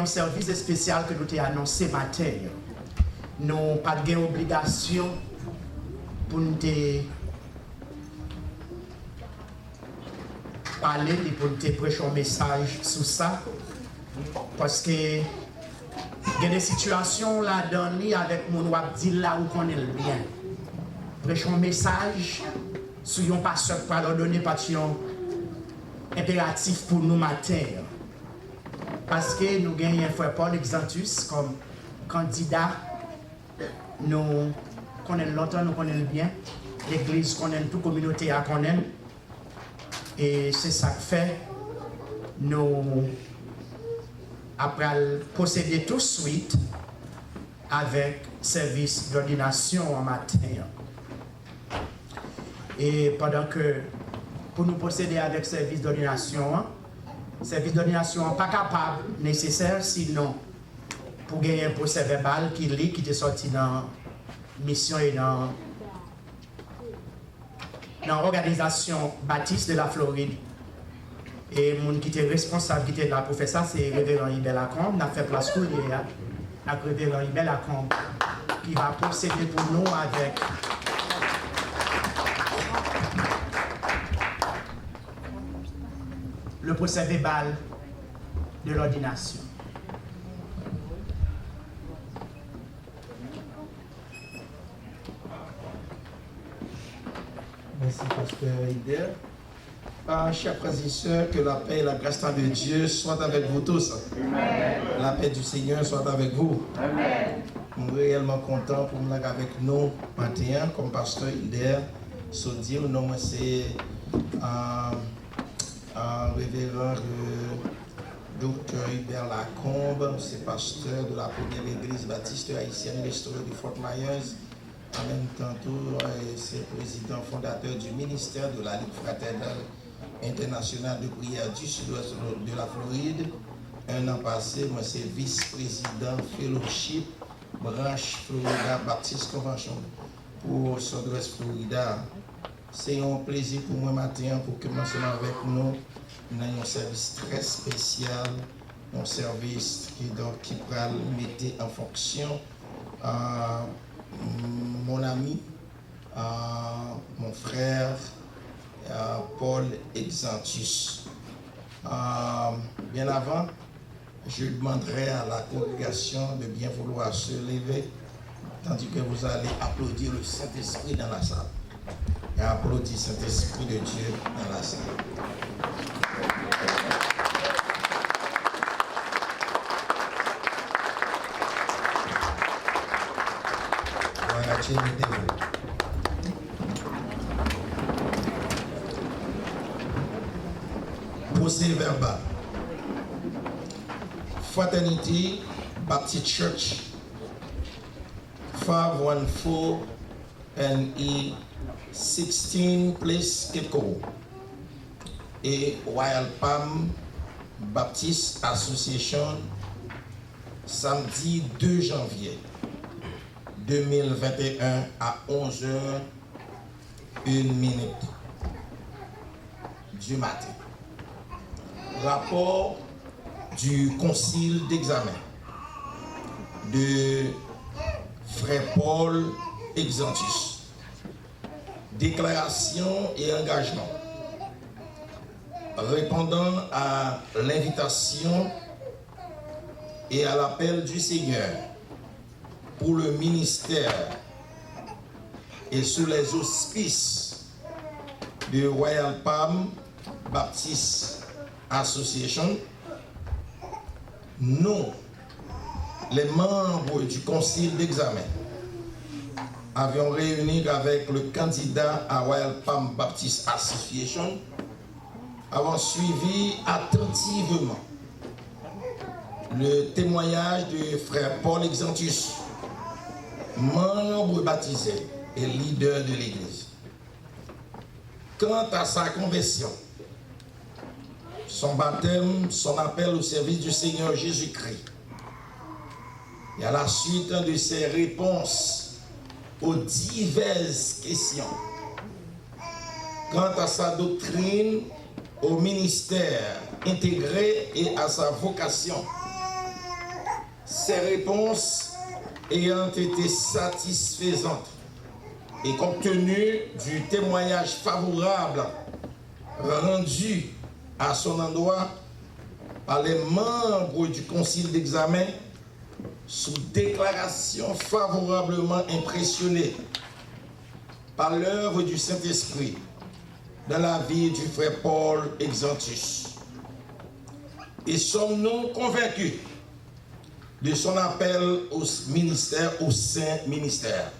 service spécial que nous t'ai annoncé matin. Nous n'avons pas d'obligation pour nous parler et pour nous prêcher un message sur ça. Parce que il y a des situations là-dedans avec mon wap dit là où on est le bien. Prêcher un message sur un pasteur pour leur donner un impératif pour nous matin. Parce que nous gagnons un frère Paul Exantus comme candidat. Nous connaissons longtemps, nous connaissons bien. L'église connaît, toute communauté à connaître. Et c'est ça que fait. Nous après procéder tout de suite avec service d'ordination en matin. Et pendant que pour nous procéder avec service d'ordination pas capable, nécessaire, sinon pour gagner un procès verbal qui est sorti dans mission et dans l'organisation Baptiste de la Floride. Et le monde qui était responsable, qui était là pour faire ça, c'est Révérend Ibel Lacombe. On a fait place pour lui, avec Révérend Ibel Lacombe, qui va procéder pour nous avec le procès verbal de l'ordination. Merci, pasteur Ider. Chers frères et sœurs, que la paix et la grâce de Dieu soient avec vous tous. Amen. La paix du Seigneur soit avec vous. Amen. Je suis réellement content pour nous avec nous matin, comme pasteur Ider. Se dire, non, moi c'est révérend docteur Hubert Lacombe, c'est pasteur de la première église baptiste haïtienne restaurée de Fort Myers. En même temps, c'est président fondateur du ministère de la Ligue fraternelle internationale de prière du sud-ouest de la Floride. Un an passé, moi c'est vice-président fellowship branche Florida Baptist Convention pour Sud-Ouest Florida. C'est un plaisir pour moi matin pour commencer avec nous. Nous avons un service très spécial, un service qui va mettre en fonction mon ami, mon frère Paul Exantus. Bien avant, je demanderai à la congrégation de bien vouloir se lever, tandis que vous allez applaudir le Saint-Esprit dans la salle. Et applaudir le Saint-Esprit de Dieu dans la salle. Procès verbal. Fraternity Baptist Church, 514 NE 16 Place, Cape Coral, et Royal Palm Baptist Association, samedi 2 janvier 2021 à 11h01 du matin. Rapport du concile d'examen de frère Paul Exantus. Déclaration et engagement. Répondant à l'invitation et à l'appel du Seigneur pour le ministère et sous les auspices de Royal Palm Baptist Association, nous, les membres du concile d'examen, avions réuni avec le candidat à Royal Palm Baptist Association, avons suivi attentivement le témoignage de frère Paul Exantus, membre baptisé et leader de l'Église. Quant à sa conversion, son baptême, son appel au service du Seigneur Jésus-Christ, et à la suite de ses réponses aux diverses questions, quant à sa doctrine, au ministère intégré et à sa vocation, Ces réponses ayant été satisfaisantes et compte tenu du témoignage favorable rendu à son endroit par les membres du concile d'examen, sous déclaration favorablement impressionnée par l'œuvre du Saint-Esprit dans la vie du frère Paul Exantus. Et sommes-nous convaincus de son appel au ministère, au saint ministère.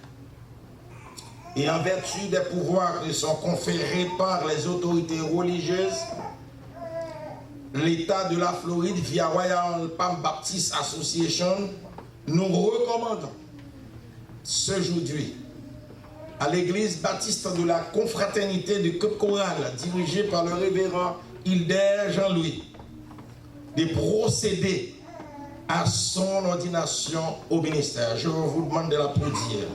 Et en vertu des pouvoirs qui sont conférés par les autorités religieuses, l'État de la Floride, via Royal Palm Baptist Association, nous recommandons aujourd'hui à l'église baptiste de la confraternité de Cape Coral, dirigée par le révérend Hilder Jean-Louis, de procéder à son ordination au ministère. Je vous demande de l'applaudir.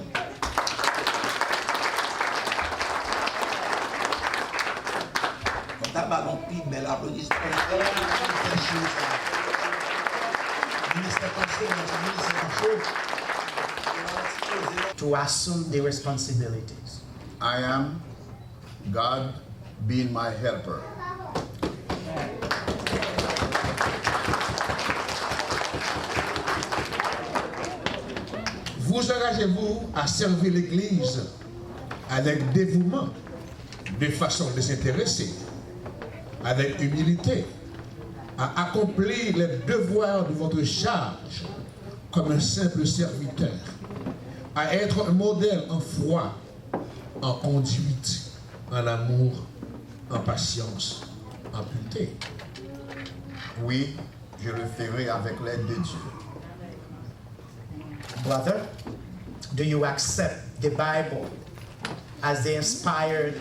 To assume the responsibilities. I am God being my helper. Vous engagez-vous à servir l'Église avec dévouement, de façon désintéressée, avec humilité, à accomplir les devoirs de votre charge comme un simple serviteur, à être un modèle en foi, en conduite, en amour, en patience, en pureté. Oui, je le ferai avec l'aide de Dieu. Brother, do you accept the Bible as the inspired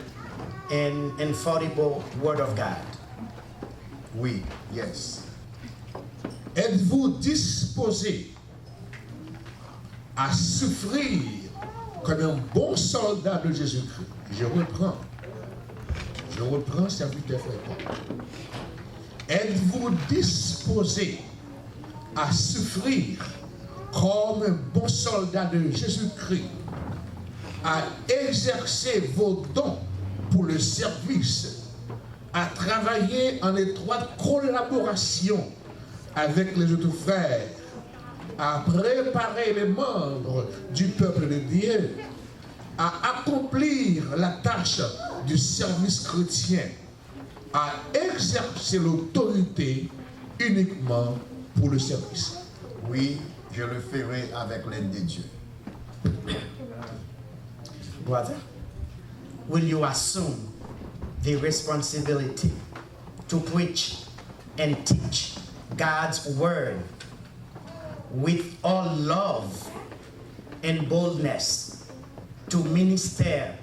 and infallible Word of God? Oui, yes. Êtes-vous disposé à souffrir comme un bon soldat de Jésus-Christ? Je reprends, serviteur frère. Êtes-vous disposé à souffrir comme un bon soldat de Jésus-Christ, à exercer vos dons pour le service, à travailler en étroite collaboration avec les autres frères, à préparer les membres du peuple de Dieu, à accomplir la tâche du service chrétien, à exercer l'autorité uniquement pour le service? Oui, je le ferai avec l'aide de Dieu. Brother, will you assume the responsibility to preach and teach God's word with all love and boldness, to minister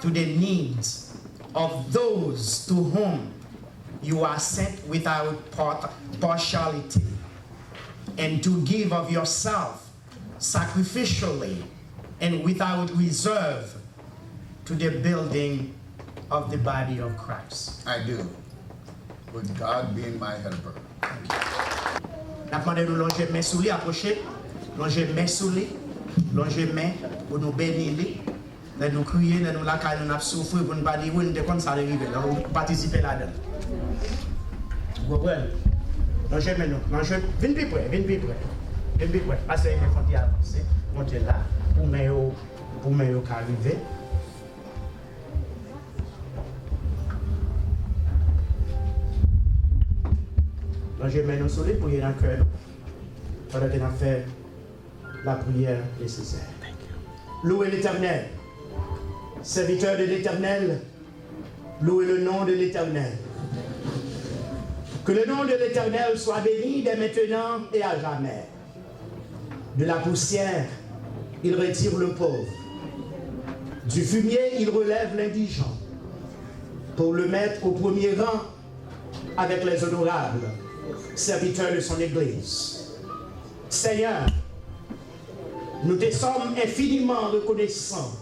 to the needs of those to whom you are sent without partiality, and to give of yourself sacrificially and without reserve to the building of the body of Christ? I do, with God being my helper. N'a demandé nous longer main sous lui, approcher, longer main sous lui, longer main pour nous bénir lui. Nous crier, nous la caille, nous souffrir pour nous pas dire oui, nous comme ça arriver, nous participer là-dedans. Vous comprenez? Longer main nous, longer, viens plus près, viens plus près. Viens plus près. Parce qu'il faut y avancer, monter là pour me arriver. Donc je mets nos soleils pour y aller dans le cœur pendant qu'on a fait la prière nécessaire. Louez l'Éternel, serviteur de l'Éternel, louez le nom de l'Éternel. Que le nom de l'Éternel soit béni dès maintenant et à jamais. De la poussière, il retire le pauvre. Du fumier, il relève l'indigent. Pour le mettre au premier rang avec les honorables, serviteurs de son Église. Seigneur, nous te sommes infiniment reconnaissants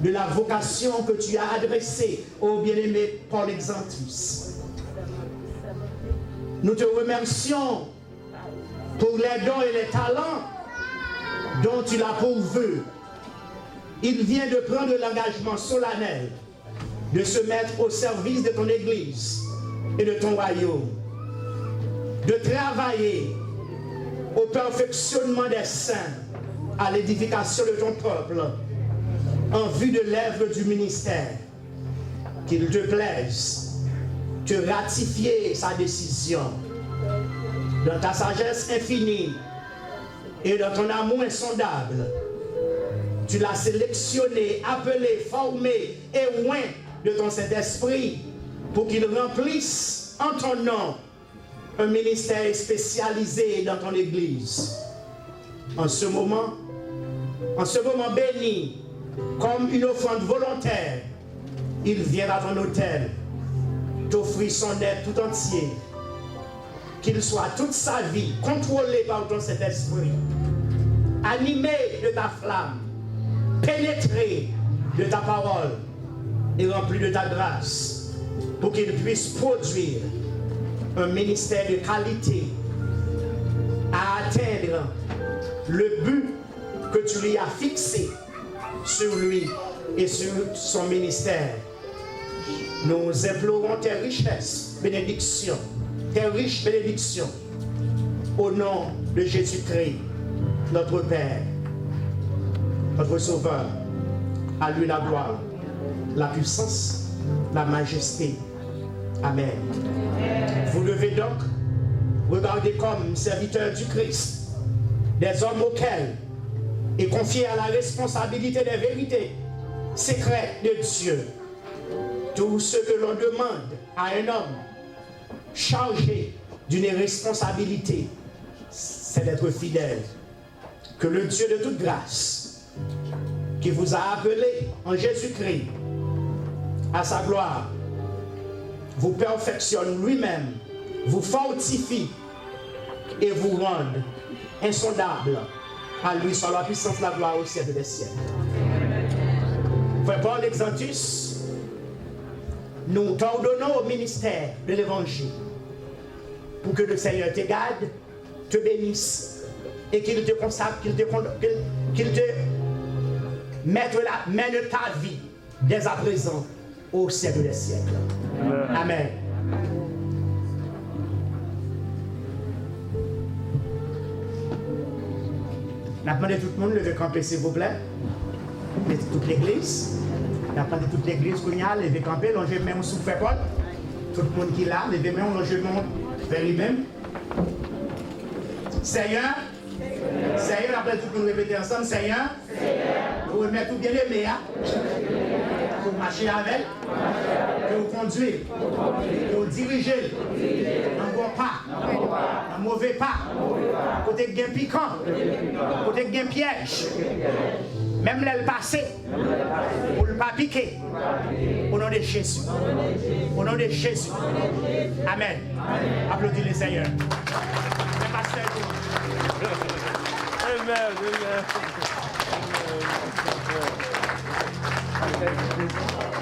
de la vocation que tu as adressée au bien-aimé Paul Exantus. Nous te remercions pour les dons et les talents dont tu l'as pourvu. Il vient de prendre l'engagement solennel de se mettre au service de ton Église et de ton royaume, de travailler au perfectionnement des saints, à l'édification de ton peuple, en vue de l'œuvre du ministère. Qu'il te plaise de ratifier sa décision dans ta sagesse infinie et dans ton amour insondable. Tu l'as sélectionné, appelé, formé et oint de ton Saint-Esprit pour qu'il remplisse en ton nom un ministère spécialisé dans ton Église. En ce moment béni, comme une offrande volontaire, il vient à ton autel t'offrir son être tout entier, qu'il soit toute sa vie contrôlé par ton Saint-Esprit, animé de ta flamme, pénétré de ta parole et rempli de ta grâce, pour qu'il puisse produire un ministère de qualité à atteindre le but que tu lui as fixé sur lui et sur son ministère. Nous implorons tes richesses, bénédictions, tes riches bénédictions, au nom de Jésus-Christ, notre Père, notre Sauveur. À lui la gloire, la puissance, la majesté. Amen. Vous devez donc regarder comme serviteurs du Christ des hommes auxquels est confié à la responsabilité des vérités secrètes de Dieu. Tout ce que l'on demande à un homme chargé d'une responsabilité, c'est d'être fidèle. Que le Dieu de toute grâce, qui vous a appelé en Jésus-Christ à sa gloire, vous perfectionne lui-même, vous fortifie et vous rende insondable. À lui soit la puissance, la gloire au siècle des siècles. Frère Paul Exantus, nous t'ordonnons au ministère de l'Évangile pour que le Seigneur te garde, te bénisse et qu'il te consacre, qu'il te mette la main de ta vie dès à présent au siècle des siècles. Amen. N'a demandé tout le monde de lever camper, s'il vous plaît. Toute l'église. N'a demandé toute l'église qu'on y a, lever camper, longer même sous fait Paul. Tout le monde qui l'a, lever même, longer même vers lui-même. Seigneur, Seigneur, après tout le monde répéter ensemble, Seigneur, vous remettez tout bien aimé, pour marcher avec, pour vous conduire, pour vous diriger, dans bon pas, dans mauvais pas, côté gain piquant, côté gain piège, même l'aile passée, pour ne pas piquer, au nom de Jésus, au nom de Jésus, Amen. Applaudissez les Seigneur. Amen. Amen.